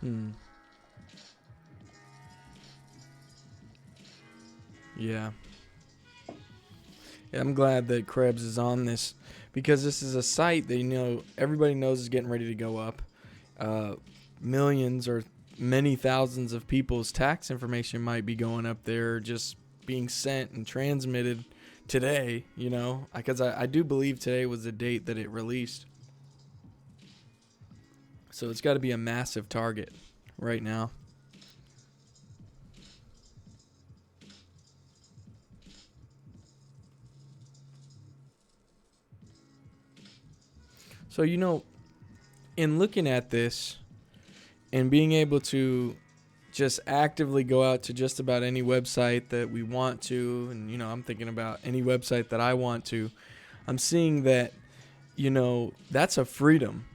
Hmm. Yeah. Yeah, I'm glad that Krebs is on this because this is a site that everybody knows is getting ready to go up. Uh, Millions or many thousands of people's tax information might be going up there, just being sent and transmitted today. Because I do believe today was the date that it released. So it's got to be a massive target right now. So in looking at this and being able to just actively go out to just about any website that we want to, and I'm thinking about any website that I want to, I'm seeing that that's a freedom,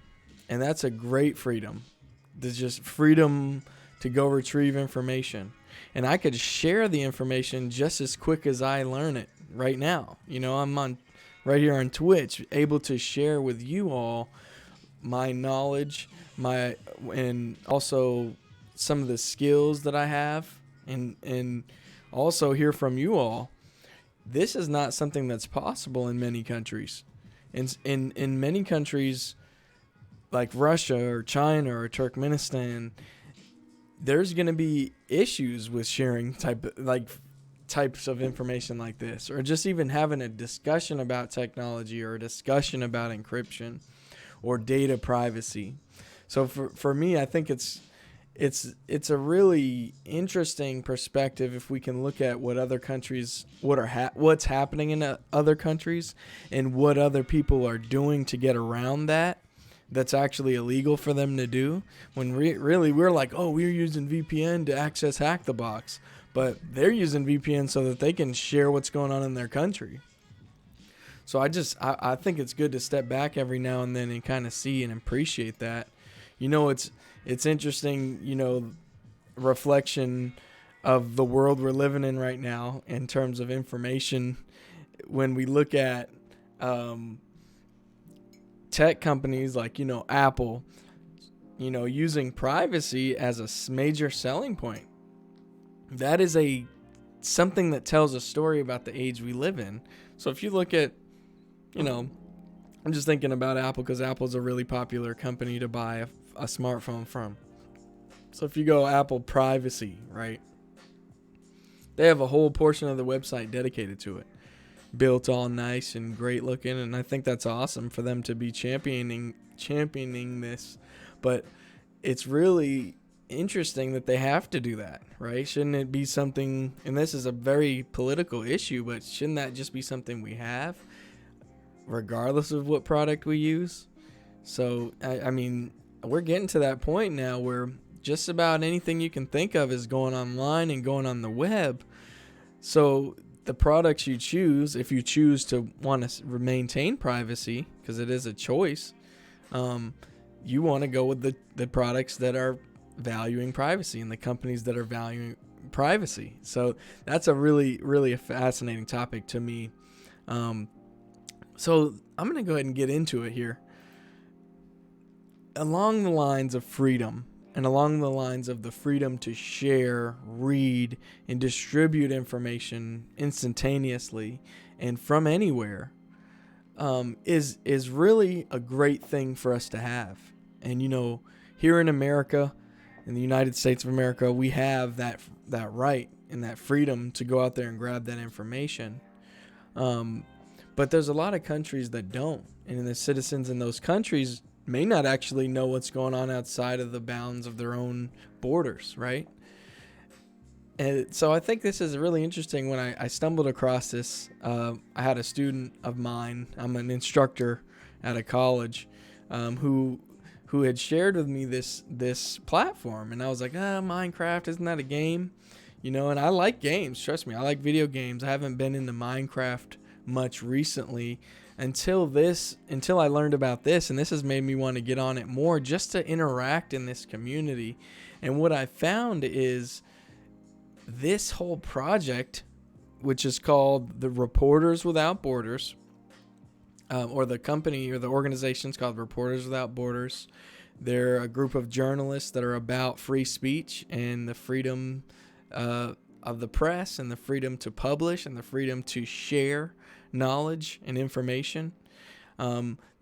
and that's a great freedom. There's just freedom to go retrieve information, and I could share the information just as quick as I learn it right now. I'm on right here on Twitch, able to share with you all my knowledge, and also some of the skills that I have, and also hear from you all. This is not something that's possible in many countries. In many countries like Russia or China or Turkmenistan, there's going to be issues with sharing types of information like this, or just even having a discussion about technology or a discussion about encryption or data privacy. So for me, I think it's a really interesting perspective if we can look at what other countries, what's happening in other countries, and what other people are doing to get around that's actually illegal for them to do. When really we're like, oh, we're using VPN to access Hack the Box, but they're using VPN so that they can share what's going on in their country. So I think it's good to step back every now and then and kind of see and appreciate that. It's interesting, reflection of the world we're living in right now in terms of information. When we look at tech companies like, Apple, using privacy as a major selling point, that is something that tells a story about the age we live in. So if you look at, I'm just thinking about Apple because Apple's a really popular company to buy a smartphone from. So if you go Apple privacy, right, they have a whole portion of the website dedicated to it, built all nice and great looking, and I think that's awesome for them to be championing this. But it's really interesting that they have to do that, right? Shouldn't it be something, and this is a very political issue, but shouldn't that just be something we have regardless of what product we use? So I mean, we're getting to that point now where just about anything you can think of is going online and going on the web. So the products you choose, if you choose to want to maintain privacy, because it is a choice, you want to go with the products that are valuing privacy and the companies that are valuing privacy. So that's a really, really fascinating topic to me. So I'm going to go ahead and get into it here. Along the lines of freedom, and along the lines of the freedom to share, read, and distribute information instantaneously and from anywhere, is really a great thing for us to have. And here in America, in the United States of America, we have that right and that freedom to go out there and grab that information. But there's a lot of countries that don't, and the citizens in those countries may not actually know what's going on outside of the bounds of their own borders, right? And so I think this is really interesting. When I stumbled across this, I had a student of mine, I'm an instructor at a college, who had shared with me this platform, and I was like, Minecraft, isn't that a game? And I like games, trust me, I like video games. I haven't been into Minecraft much recently until I learned about this, and this has made me want to get on it more just to interact in this community. And what I found is this whole project, which is called the Reporters Without Borders, or the company or the organization is called Reporters Without Borders. They're a group of journalists that are about free speech and the freedom of the press and the freedom to publish and the freedom to share knowledge and information.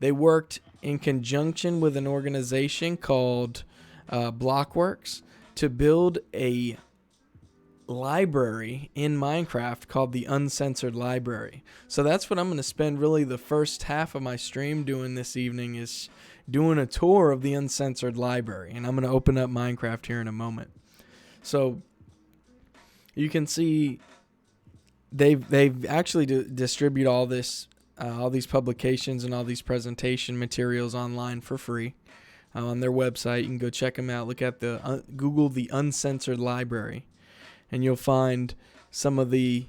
They worked in conjunction with an organization called Blockworks to build a library in Minecraft called the Uncensored Library. So that's what I'm going to spend really the first half of my stream doing this evening, is doing a tour of the Uncensored Library. And I'm going to open up Minecraft here in a moment. So you can see they've actually distribute all this all these publications and all these presentation materials online for free on their website. You can go check them out. Look at Google the Uncensored Library, and you'll find some of the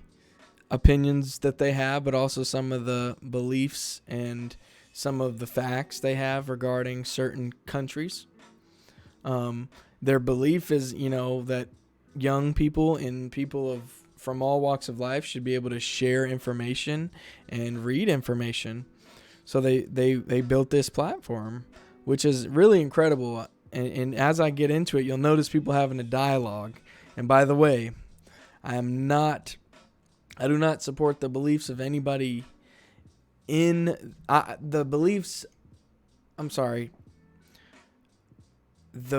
opinions that they have, but also some of the beliefs and some of the facts they have regarding certain countries. Their belief is, that young people and people from all walks of life should be able to share information and read information. So they built this platform, which is really incredible. And as I get into it, you'll notice people having a dialogue. And by the way, I do not support the beliefs of anybody the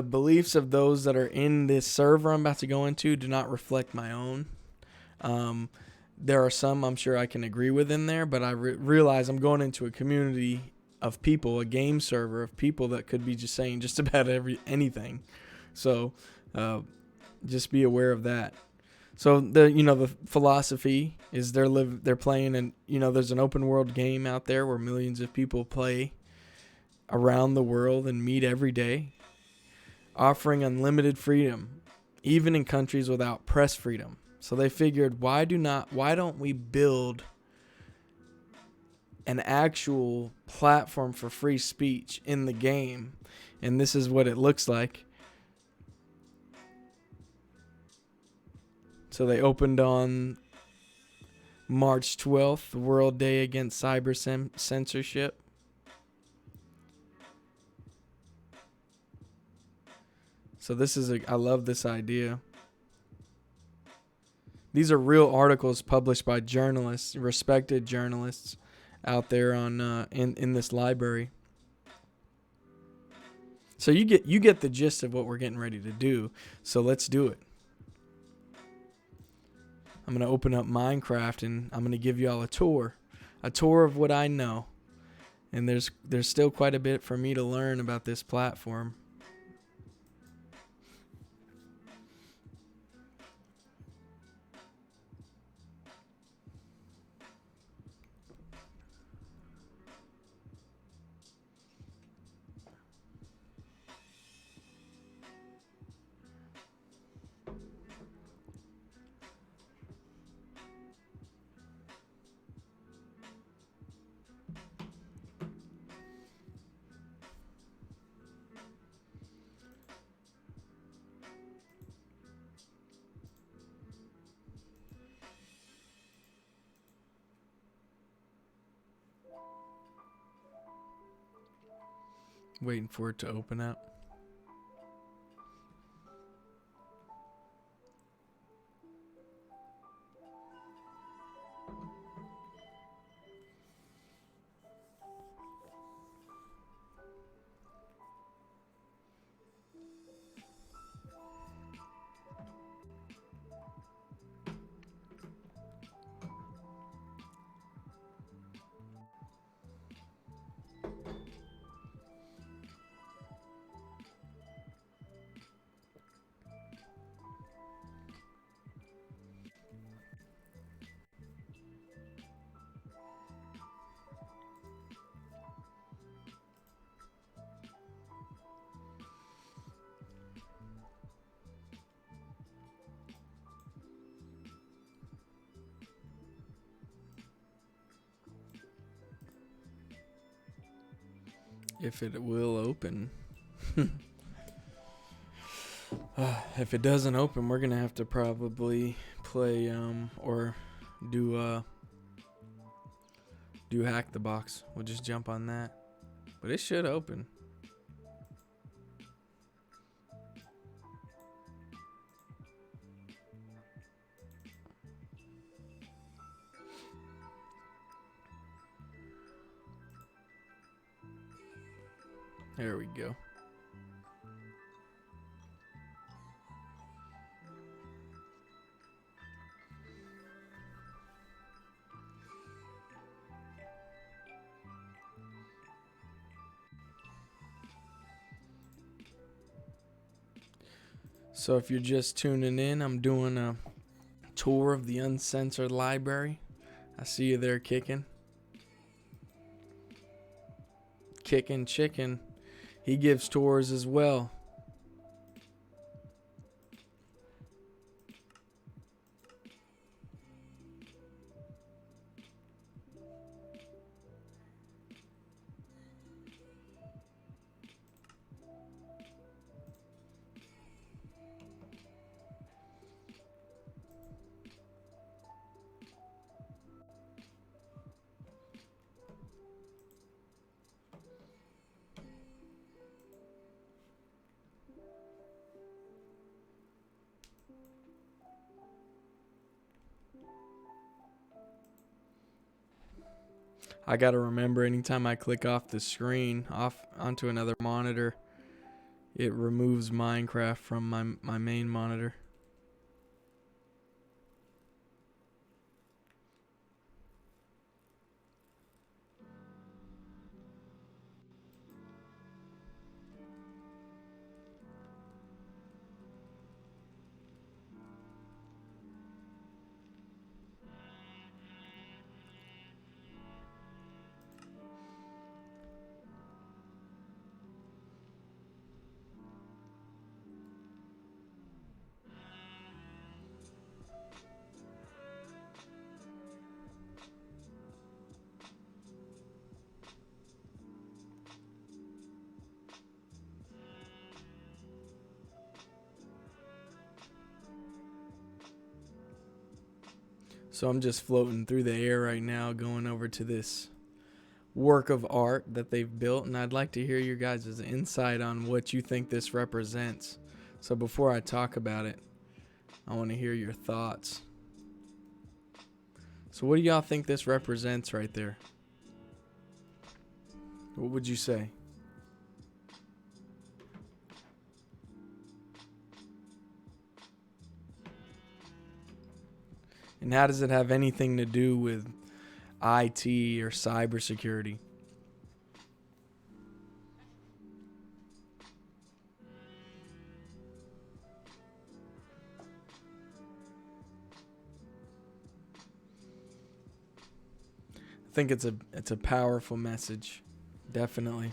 beliefs of those that are in this server I'm about to go into do not reflect my own. There are some I'm sure I can agree with in there, but I realize I'm going into a community of people, a game server of people that could be just saying just about anything. So just be aware of that. So the philosophy is they're playing, and there's an open world game out there where millions of people play around the world and meet every day, offering unlimited freedom, even in countries without press freedom. So they figured, why don't we build an actual platform for free speech in the game? And this is what it looks like. So they opened on March 12th, the World Day Against Cyber Censorship. So I love this idea. These are real articles published by journalists, respected journalists out there on in this library. So you get the gist of what we're getting ready to do. So let's do it. I'm going to open up Minecraft and I'm going to give you all a tour of what I know. And there's still quite a bit for me to learn about this platform. Waiting for it to open up. If it will open. If it doesn't open, we're going to have to probably play or do Hack the Box. We'll just jump on that. But it should open. There we go. So if you're just tuning in, I'm doing a tour of the Uncensored Library. I see you there kicking. Kicking Chicken. He gives tours as well. I gotta remember anytime I click off the screen, off onto another monitor, it removes Minecraft from my main monitor. So I'm just floating through the air right now, going over to this work of art that they've built, and I'd like to hear your guys' insight on what you think this represents. So before I talk about it, I want to hear your thoughts. So what do y'all think this represents right there? What would you say? And how does it have anything to do with IT or cybersecurity? I think it's a powerful message, definitely.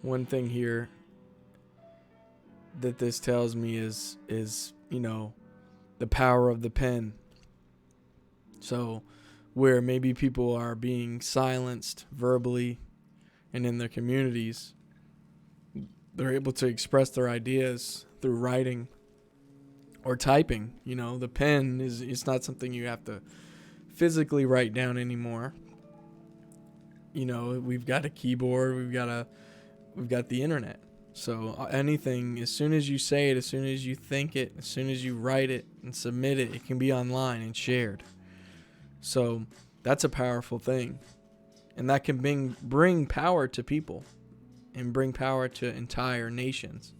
One thing here that this tells me is the power of the pen. So where maybe people are being silenced verbally and in their communities, they're able to express their ideas through writing or typing. The pen it's not something you have to physically write down anymore. We've got a keyboard, we've got the internet. So anything, as soon as you say it, as soon as you think it, as soon as you write it and submit it, it can be online and shared. So that's a powerful thing. And that can bring power to people and bring power to entire nations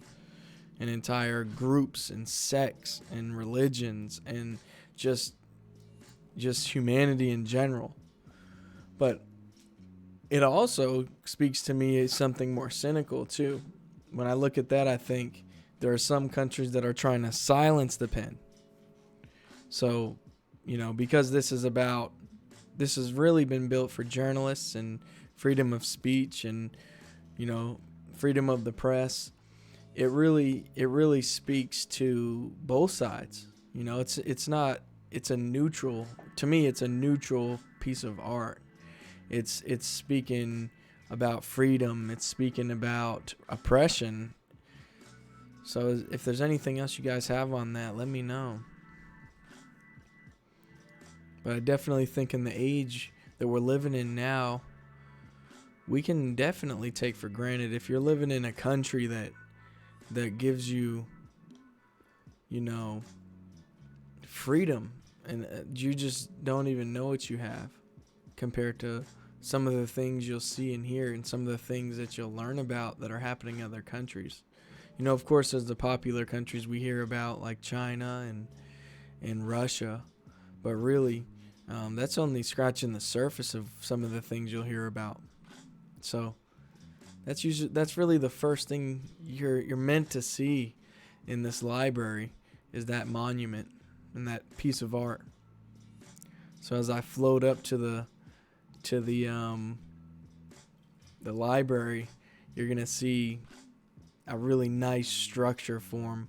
and entire groups and sects and religions and just humanity in general. But it also speaks to me as something more cynical too. When I look at that, I think there are some countries that are trying to silence the pen. So, because this has really been built for journalists and freedom of speech and, freedom of the press. It really speaks to both sides. It's a neutral, to me, it's a neutral piece of art. It's speaking about freedom. It's speaking about oppression. So if there's anything else you guys have on that, let me know. But I definitely think in the age that we're living in now, we can definitely take for granted if you're living in a country that gives you, you know, freedom, and you just don't even know what you have compared to some of the things you'll see and hear and some of the things that you'll learn about that are happening in other countries. You know, of course, there's the popular countries we hear about like China and Russia, but really, that's only scratching the surface of some of the things you'll hear about. So that's really the first thing you're meant to see in this library is that monument and that piece of art. So as I float up to the library, you're gonna see a really nice structure form.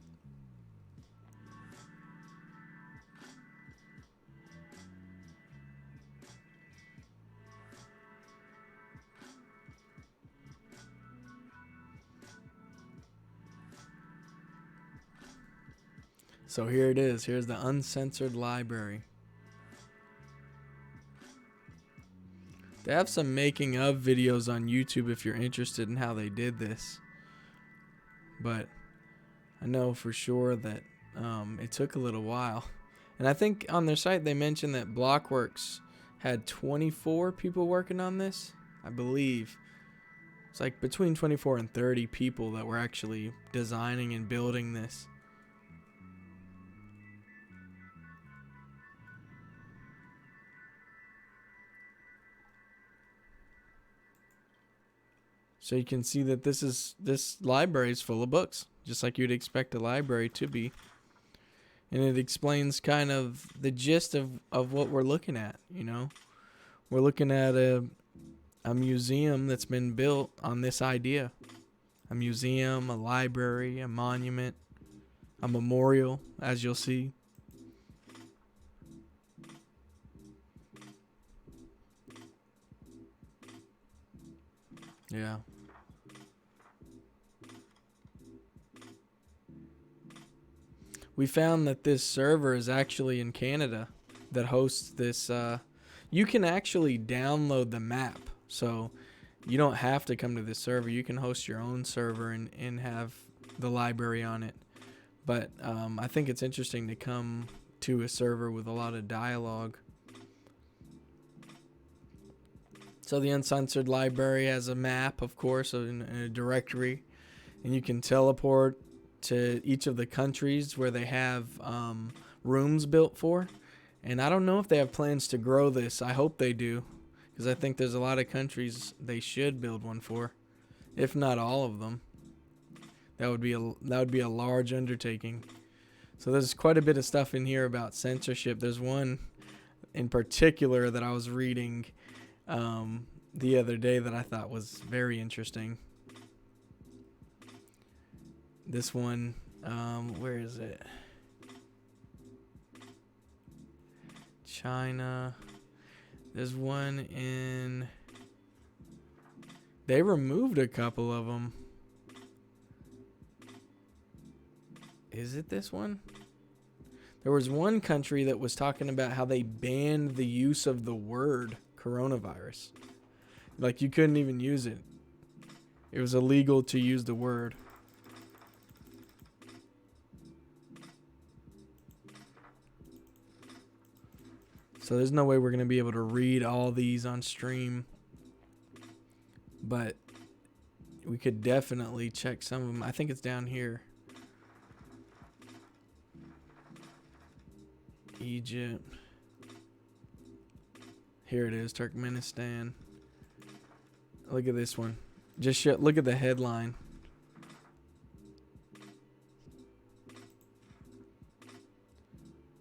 So here it is. Here's the uncensored library. They have some making of videos on YouTube if you're interested in how they did this. But I know for sure that it took a little while. And I think on their site they mentioned that Blockworks had 24 people working on this, I believe. It's like between 24 and 30 people that were actually designing and building this. So you can see that this library is full of books, just like you'd expect a library to be. And it explains kind of the gist of what we're looking at, you know. We're looking at a museum that's been built on this idea. A museum, a library, a monument, a memorial, as you'll see. Yeah. We found that this server is actually in Canada that hosts this. You can actually download the map. So you don't have to come to this server. You can host your own server and have the library on it. But I think it's interesting to come to a server with a lot of dialogue. So the Uncensored Library has a map, of course, and a directory. And you can teleport to each of the countries where they have rooms built for. And I don't know if they have plans to grow this. I hope they do, because I think there's a lot of countries they should build one for, if not all of them. That would be a large undertaking. So there's quite a bit of stuff in here about censorship. There's one in particular that I was reading the other day that I thought was very interesting. This one, where is it? China. There's one in... They removed a couple of them. Is it this one? There was one country that was talking about how they banned the use of the word coronavirus. Like, you couldn't even use it. It was illegal to use the word. So there's no way we're going to be able to read all these on stream. But we could definitely check some of them. I think it's down here. Egypt. Here it is, Turkmenistan. Look at this one. Look at the headline.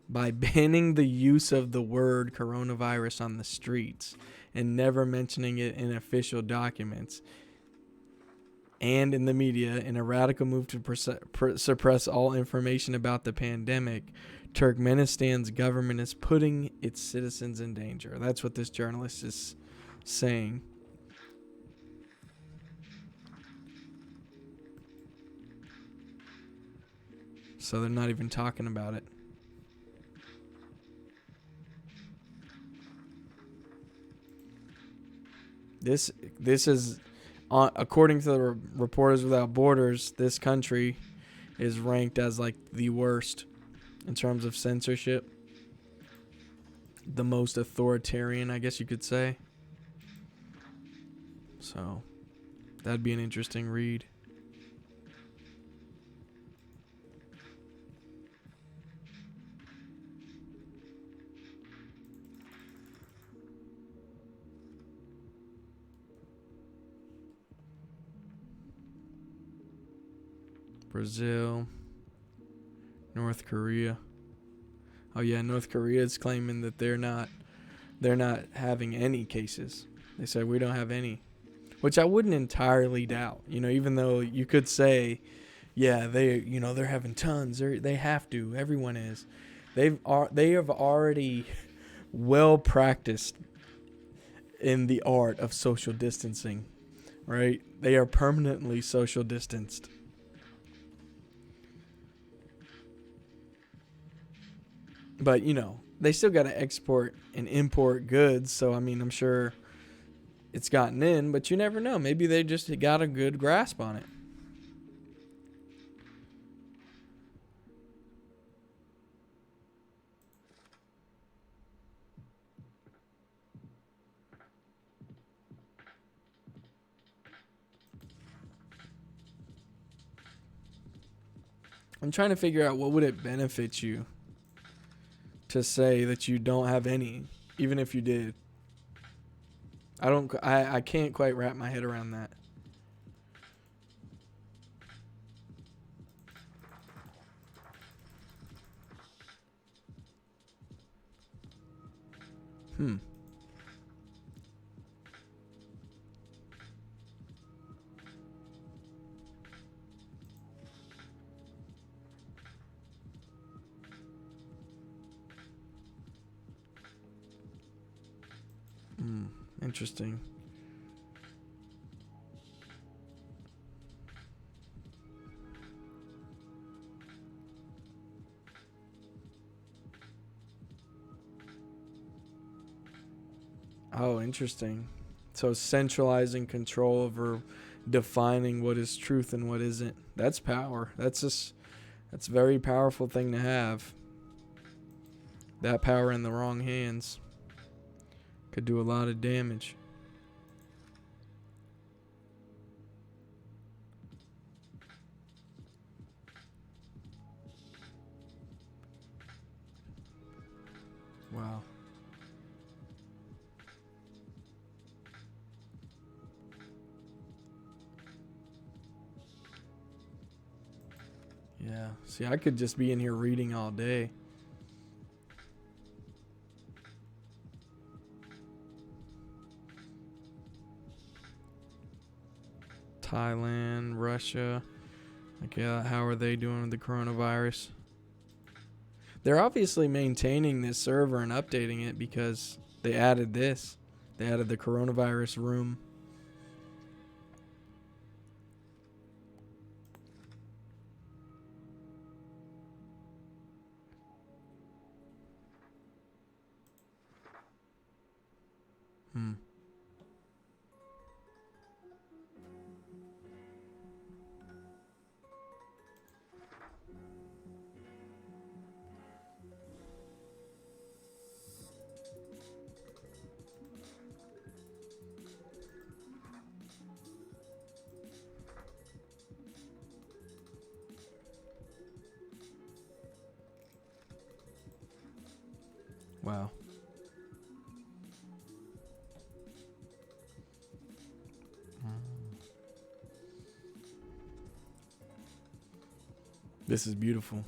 By banning the use of the word coronavirus on the streets and never mentioning it in official documents and in the media, in a radical move to suppress all information about the pandemic, Turkmenistan's government is putting its citizens in danger. That's what this journalist is saying. So they're not even talking about it. This is, according to the Reporters Without Borders, this country is ranked as like the worst in terms of censorship. The most authoritarian, I guess you could say. So that'd be an interesting read. Brazil, North Korea. Oh yeah, North Korea is claiming that they're not having any cases. They said we don't have any, which I wouldn't entirely doubt. Even though you could say, yeah, they're having tons. They have to. Everyone is. They have already well practiced in the art of social distancing, right? They are permanently social distanced. But, they still got to export and import goods. So, I mean, I'm sure it's gotten in, but you never know. Maybe they just got a good grasp on it. I'm trying to figure out what would it benefit you to say that you don't have any, even if you did. I can't quite wrap my head around that. Interesting. Oh, interesting. So centralizing control over defining what is truth and what isn't. That's power. That's a very powerful thing to have. That power in the wrong hands could do a lot of damage. Wow. Yeah. See, I could just be in here reading all day. Thailand, Russia. Like, yeah, how are they doing with the coronavirus? They're obviously maintaining this server and updating it because they added this. They added the coronavirus room. Wow. This is beautiful.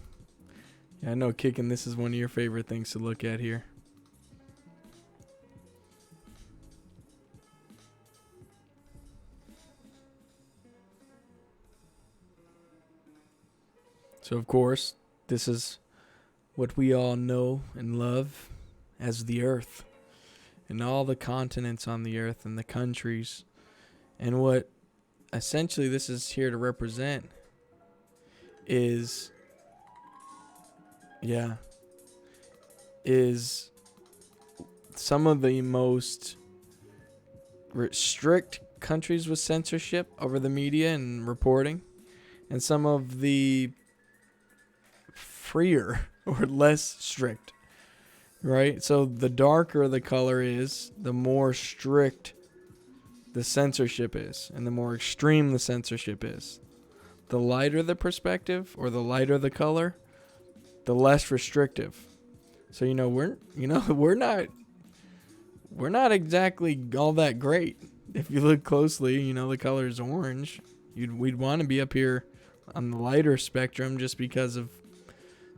Yeah, I know, Kicking, this is one of your favorite things to look at here. So, of course, this is what we all know and love as the Earth, and all the continents on the Earth and the countries. And what essentially this is here to represent is some of the most strict countries with censorship over the media and reporting, and some of the freer or less strict, right? So the darker the color is, the more strict the censorship is, and the more extreme the censorship is. The lighter the perspective or the lighter the color, the less restrictive. So we're not exactly all that great. If you look closely, the color is orange. We'd want to be up here on the lighter spectrum just because of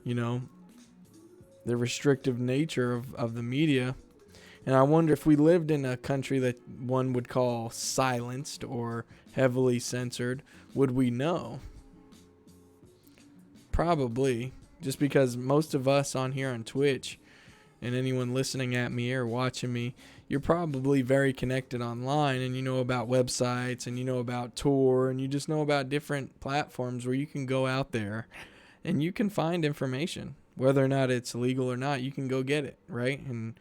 the restrictive nature of the media. And I wonder if we lived in a country that one would call silenced or heavily censored, would we know? Probably. Just because most of us on here on Twitch and anyone listening at me or watching me, you're probably very connected online, and you know about websites, and you know about Tor, and you just know about different platforms where you can go out there and you can find information. Whether or not it's legal or not, you can go get it, right? And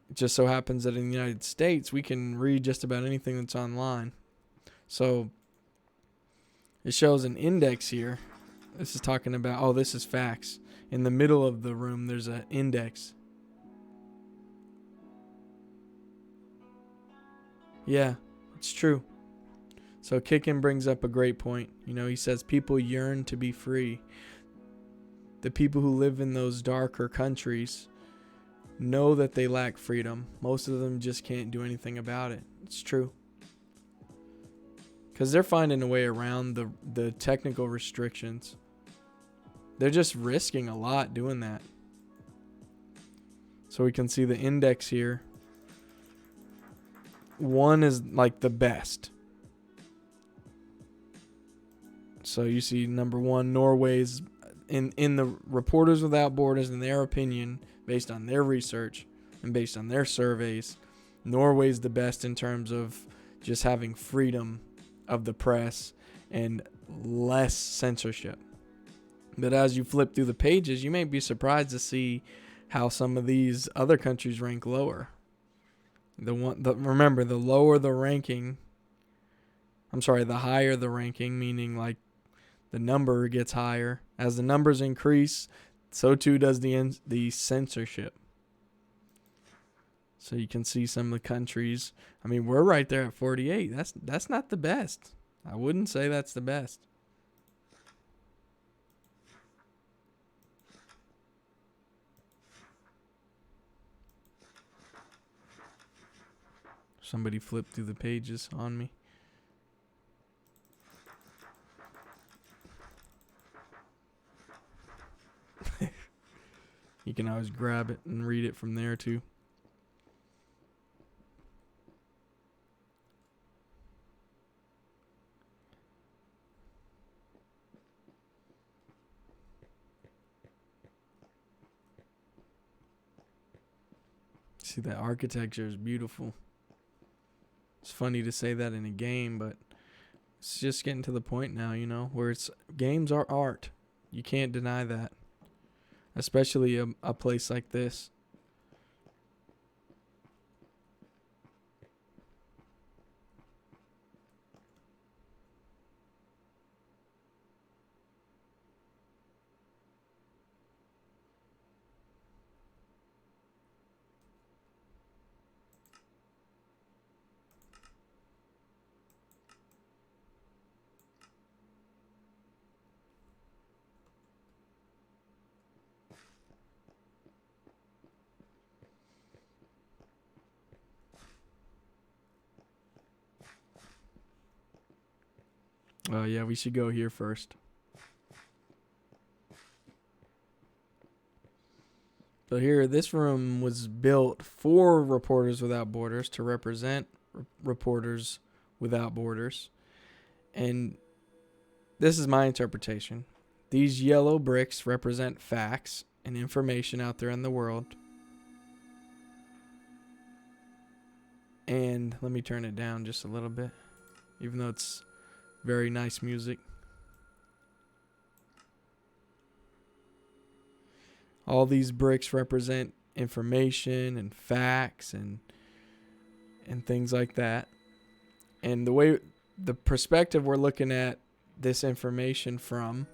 it just so happens that in the United States, we can read just about anything that's online. So it shows an index here. This is talking about, this is facts. In the middle of the room, there's an index. Yeah, it's true. So Kickin brings up a great point. He says people yearn to be free. The people who live in those darker countries know that they lack freedom. Most of them just can't do anything about it. It's true. Because they're finding a way around the technical restrictions. They're just risking a lot doing that. So we can see the index here. 1 is like the best. So you see number 1, Norway's in the Reporters Without Borders, in their opinion, based on their research and based on their surveys, Norway's the best in terms of just having freedom of the press and less censorship. But as you flip through the pages, you may be surprised to see how some of these other countries rank lower. Remember, the lower the ranking, the higher the ranking, meaning like the number gets higher. As the numbers increase, so too does the censorship. So you can see some of the countries. I mean, we're right there at 48. That's not the best. I wouldn't say that's the best. Somebody flipped through the pages on me. You can always grab it and read it from there too. See, that architecture is beautiful. It's funny to say that in a game, but it's just getting to the point now, where games are art. You can't deny that. Especially a place like this. Yeah, we should go here first. So here, this room was built for Reporters Without Borders to represent Reporters Without Borders. And this is my interpretation. These yellow bricks represent facts and information out there in the world. And let me turn it down just a little bit, even though it's very nice music. All these bricks represent information and facts and and things like that. And the perspective we're looking at this information from,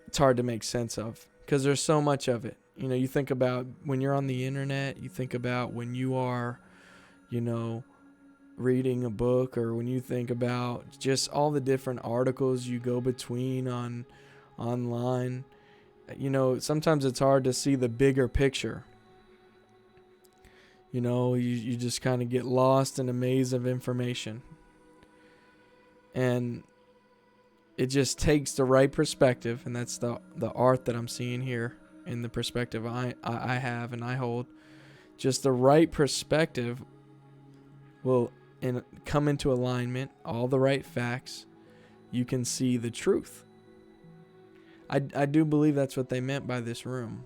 it's hard to make sense of because there's so much of it. You know, you think about when you're on the internet, you think about when you are, you know, reading a book, or when you think about just all the different articles you go between online. You know, sometimes it's hard to see the bigger picture. You know, you just kind of get lost in a maze of information. And it just takes the right perspective, and that's the art that I'm seeing here in the perspective I have and I hold. Just the right perspective will come into alignment, all the right facts. You can see the truth. I do believe that's what they meant by this room.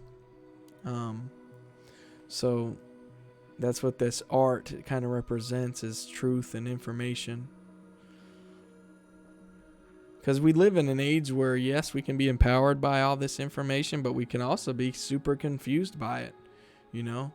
So that's what this art kind of represents, is truth and information. Because we live in an age where, yes, we can be empowered by all this information, but we can also be super confused by it, you know?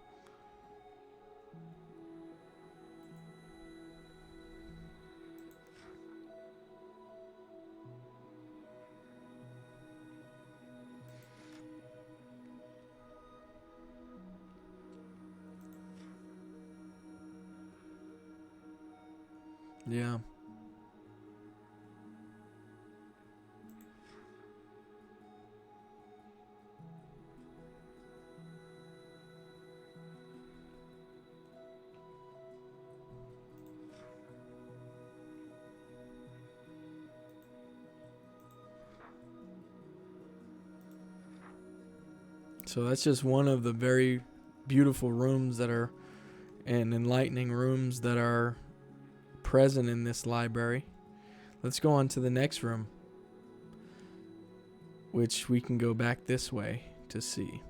Yeah. So that's just one of the very beautiful rooms that are, and enlightening rooms that are present in this library. Let's go on to the next room, which we can go back this way to see.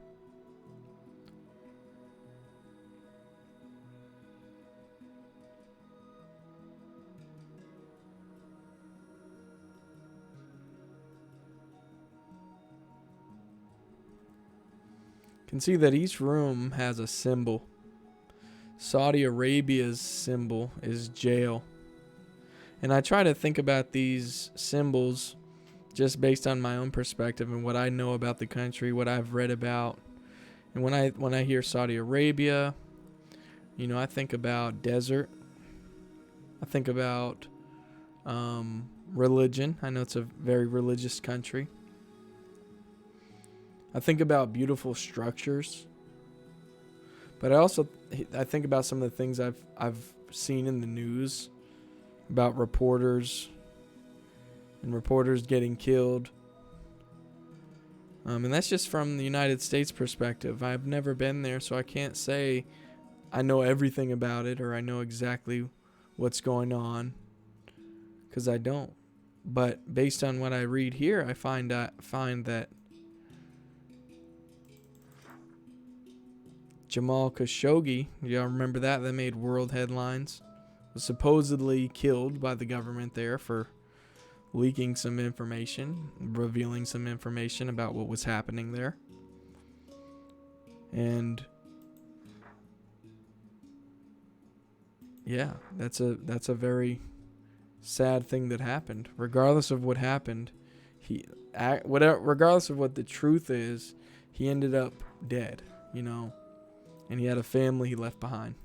You can see that each room has a symbol. Saudi Arabia's symbol is jail. And I try to think about these symbols just based on my own perspective and what I know about the country, what I've read about. And when I hear Saudi Arabia, you know, I think about desert. I think about religion. I know it's a very religious country. I think about beautiful structures. But I think about some of the things I've seen in the news about reporters and reporters getting killed. And that's just from the United States perspective. I've never been there, so I can't say I know everything about it or I know exactly what's going on, because I don't. But based on what I read here, I find that Jamal Khashoggi, y'all remember that? That made world headlines. Was supposedly killed by the government there for leaking some information, revealing some information about what was happening there. And yeah, that's a very sad thing that happened. Regardless of what happened, regardless of what the truth is, he ended up dead, you know, and he had a family he left behind.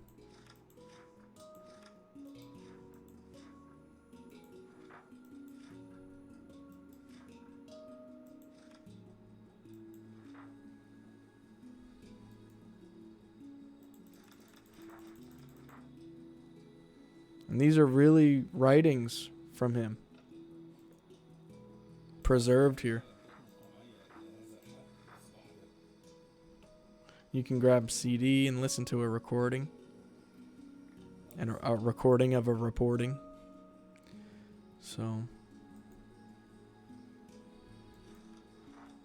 And these are really writings from him, preserved here. You can grab CD and listen to a recording, and a recording of a reporting. So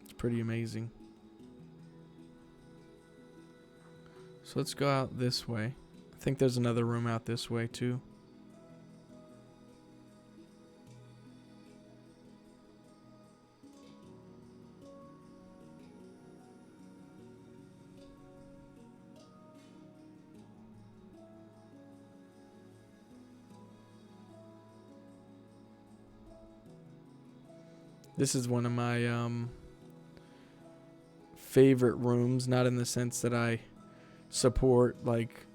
it's pretty amazing. So let's go out this way. I think there's another room out this way too. This is one of my favorite rooms, not in the sense that I support like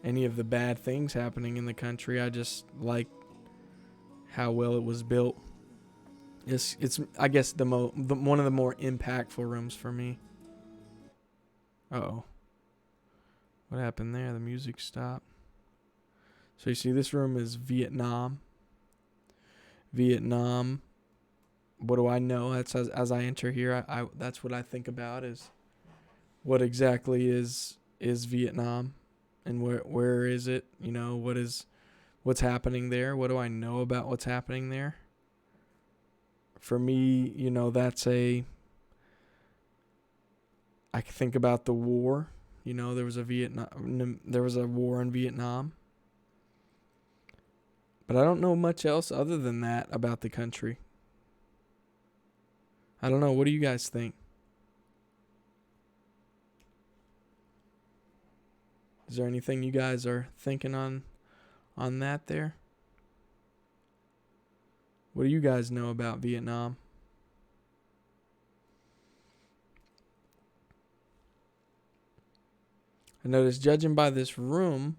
any of the bad things happening in the country. I just like how well it was built. It's I guess one of the more impactful rooms for me. Uh-oh. What happened there? The music stopped. So you see this room is Vietnam. Vietnam. What do I know? That's as I enter here, I that's what I think about is what exactly is Vietnam and where is it? You know, what's happening there? What do I know about what's happening there? For me, you know, I think about the war. You know, there was a war in Vietnam. But I don't know much else other than that about the country. I don't know. What do you guys think? Is there anything you guys are thinking on that there? What do you guys know about Vietnam? I noticed, judging by this room,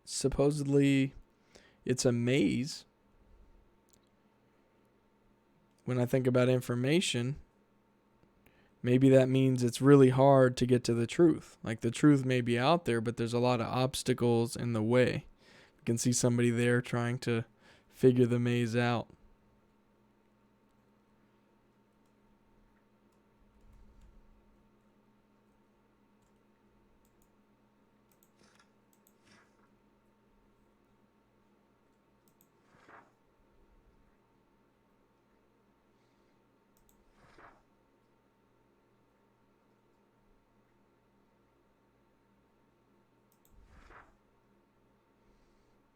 supposedly it's a maze. When I think about information, maybe that means it's really hard to get to the truth. Like the truth may be out there, but there's a lot of obstacles in the way. You can see somebody there trying to figure the maze out.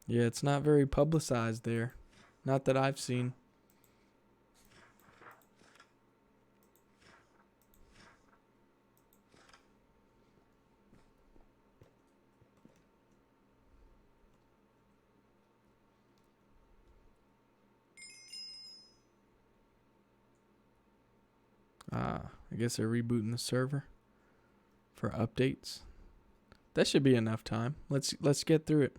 Yeah, it's not very publicized there. Not that I've seen. I guess they're rebooting the server for updates. That should be enough time. Let's get through it.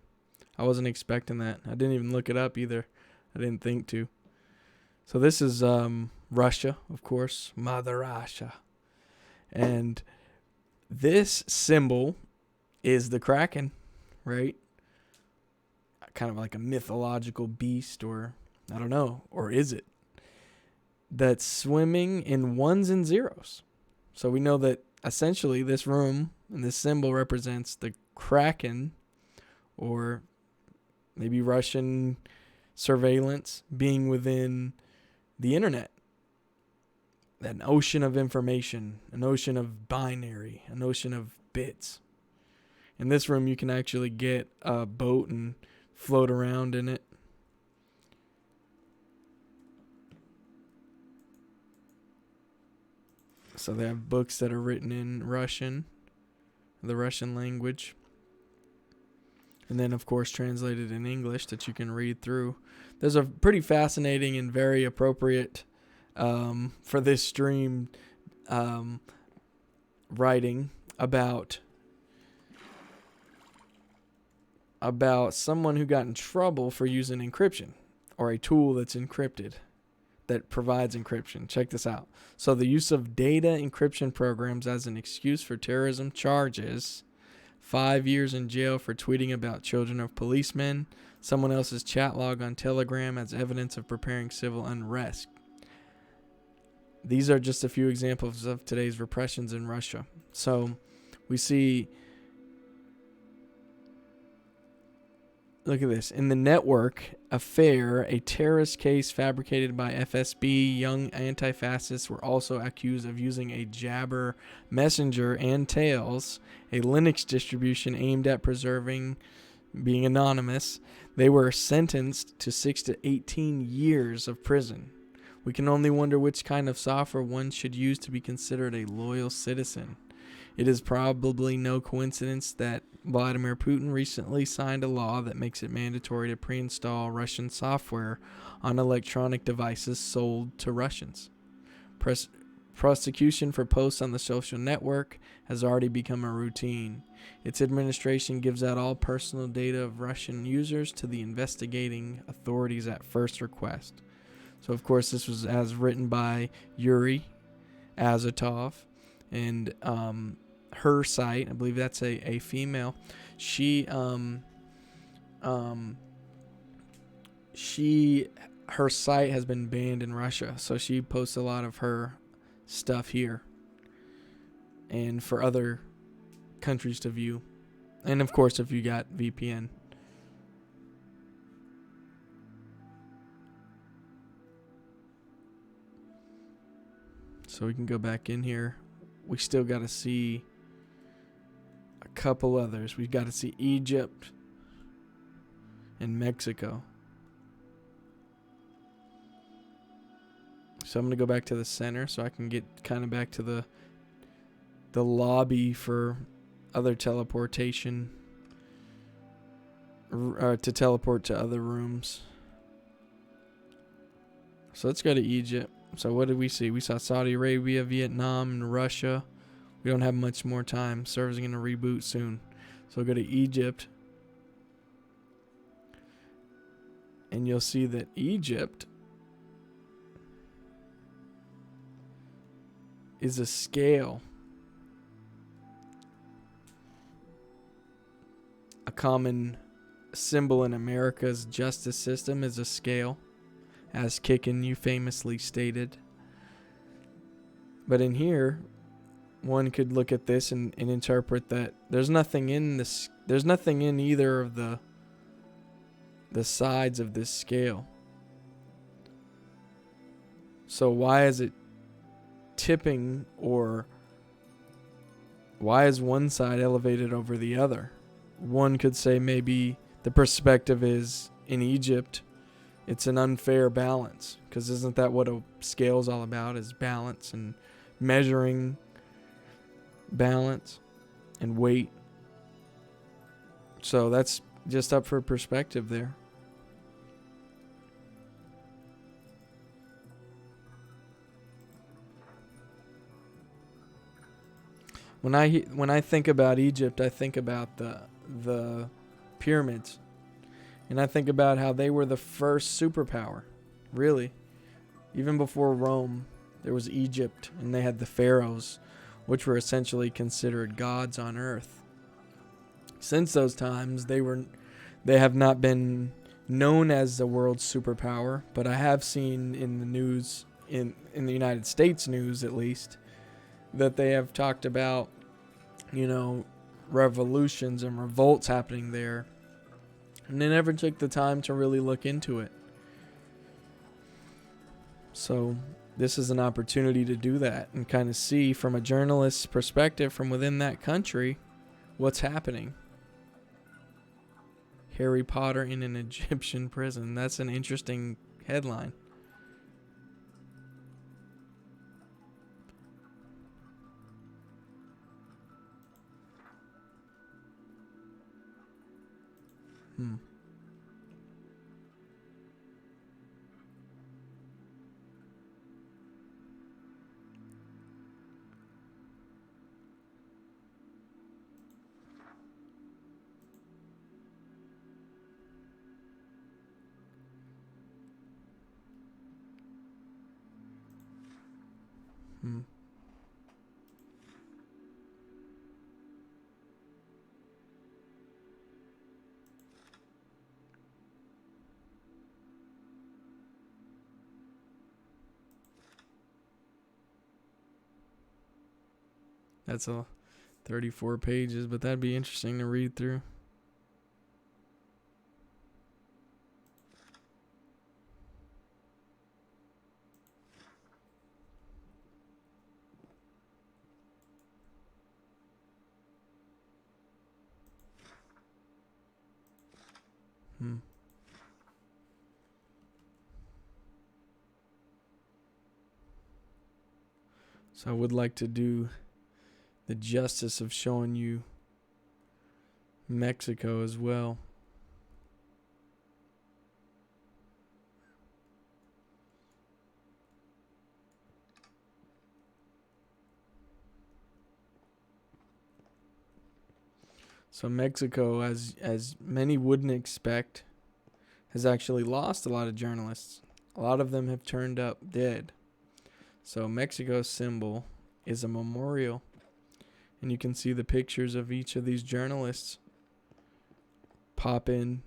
I wasn't expecting that. I didn't even look it up either. I didn't think to. So this is Russia, of course, Mother Russia. And this symbol is the Kraken, right? Kind of like a mythological beast, or I don't know, or is it? That's swimming in ones and zeros. So we know that essentially this room and this symbol represents the Kraken, or maybe Russian surveillance being within the internet. An ocean of information, an ocean of binary, an ocean of bits. In this room, you can actually get a boat and float around in it. So they have books that are written in Russian, the Russian language. And then, of course, translated in English that you can read through. There's a pretty fascinating and very appropriate for this stream writing about someone who got in trouble for using encryption, or a tool that's encrypted, that provides encryption. Check this out. So the use of data encryption programs as an excuse for terrorism charges, 5 years in jail for tweeting about children of policemen, someone else's chat log on Telegram as evidence of preparing civil unrest. These are just a few examples of today's repressions in Russia. So we see, look at this. In the network affair, a terrorist case fabricated by FSB, young anti-fascists were also accused of using a Jabber messenger and Tails, a Linux distribution aimed at being anonymous. They were sentenced to 6 to 18 years of prison. We can only wonder which kind of software one should use to be considered a loyal citizen. It is probably no coincidence that Vladimir Putin recently signed a law that makes it mandatory to pre-install Russian software on electronic devices sold to Russians. Pres- Prosecution for posts on the social network has already become a routine. Its administration gives out all personal data of Russian users to the investigating authorities at first request. So, of course, this was as written by Yuri Azatov, and her site, I believe that's a female. She her site has been banned in Russia, so she posts a lot of her stuff here and for other countries to view. And of course, if you got VPN. So we can go back in here. We still got to see a couple others. We've got to see Egypt and Mexico. So I'm going to go back to the center so I can get kind of back to the lobby for other teleportation, to teleport to other rooms. So let's go to Egypt. So what did we see? We saw Saudi Arabia, Vietnam, and Russia. We don't have much more time. Server's going to reboot soon. So we'll go to Egypt. And you'll see that Egypt is a scale. A common symbol in America's justice system is a scale, as Kicken you famously stated. But in here, one could look at this and interpret that there's nothing in this. There's nothing in either of the sides of this scale. So why is it tipping, or why is one side elevated over the other? One could say maybe the perspective is in Egypt, it's an unfair balance, because isn't that what a scale is all about, is balance and measuring balance and weight? So that's just up for perspective there. When I think about Egypt, I think about the pyramids, and I think about how they were the first superpower, really. Even before Rome, there was Egypt, and they had the pharaohs, which were essentially considered gods on earth. Since those times, they have not been known as the world's superpower, but I have seen in the news, in the United States news at least, that they have talked about, revolutions and revolts happening there. And they never took the time to really look into it. So this is an opportunity to do that and kind of see from a journalist's perspective from within that country what's happening. Harry Potter in an Egyptian prison. That's an interesting headline. That's a 34 pages, but that'd be interesting to read through. So I would like to do the justice of showing you Mexico as well. So Mexico, as many wouldn't expect, has actually lost a lot of journalists. A lot of them have turned up dead. So Mexico's symbol is a memorial. And you can see the pictures of each of these journalists pop in.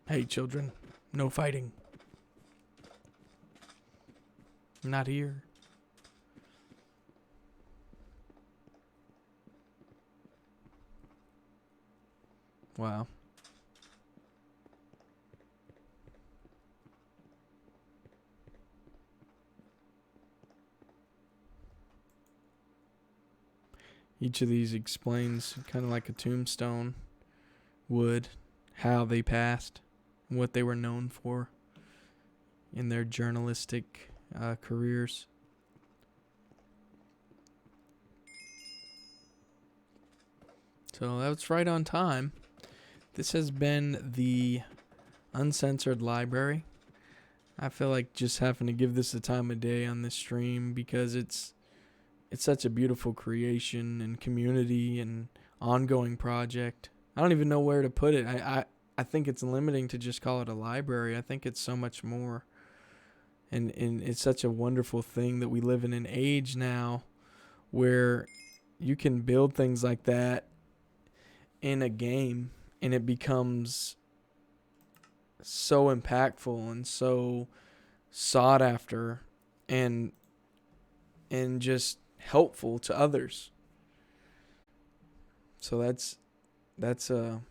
Hey, children, no fighting. Not here. Wow. Each of these explains, kind of like a tombstone would, how they passed and what they were known for in their journalistic careers. So that's right on time. This has been the Uncensored Library. I feel like just having to give this the time of day on this stream because it's such a beautiful creation and community and ongoing project. I don't even know where to put it. I think it's limiting to just call it a library. I think it's so much more. And it's such a wonderful thing that we live in an age now where you can build things like that in a game and it becomes so impactful and so sought after and just helpful to others. So that's awesome.